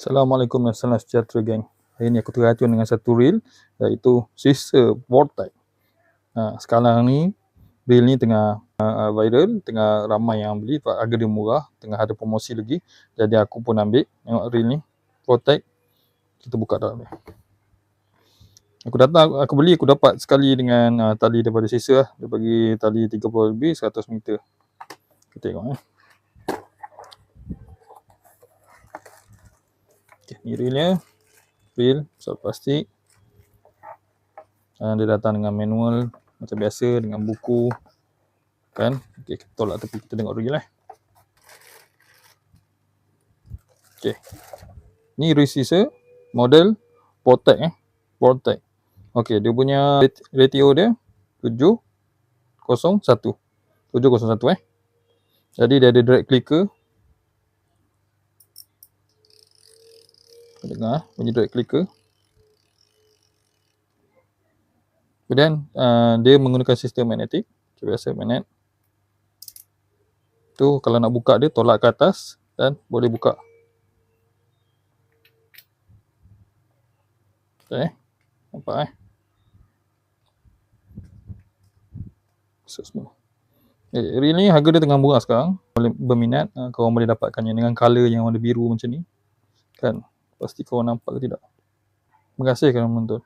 Assalamualaikum dan salam sejahtera, geng. Hari ni aku teracun dengan satu reel, iaitu sisa Vortex. Sekarang ni reel ni tengah viral, tengah ramai yang beli, harga dia murah, tengah ada promosi lagi. Jadi aku pun ambil tengok reel ni, Vortex. Kita buka dalam ni. Aku beli, aku dapat sekali dengan tali daripada sisa. Dia bagi tali 30 lebih, 100 meter. Kita tengok ni reelnya, reel pesawat plastik. Dia datang dengan manual macam biasa, dengan buku kan. Okey, kita tolak tepi, kita tengok reel Okey, ni reel sisa model Vortex Vortex. Okey, dia punya ratio dia 701 Jadi dia ada direct clicker. Dengar bunyi direct clicker. Kemudian dia menggunakan sistem magnetik. Okay, biasa magnet. Tu kalau nak buka dia tolak ke atas dan boleh buka. Okay, nampak semua. Reel ni harga dia tengah murah sekarang. Boleh berminat, korang boleh dapatkannya dengan color yang warna biru macam ni. Kan? Pasti korang nampak ke tidak? Terima kasih kerana menonton.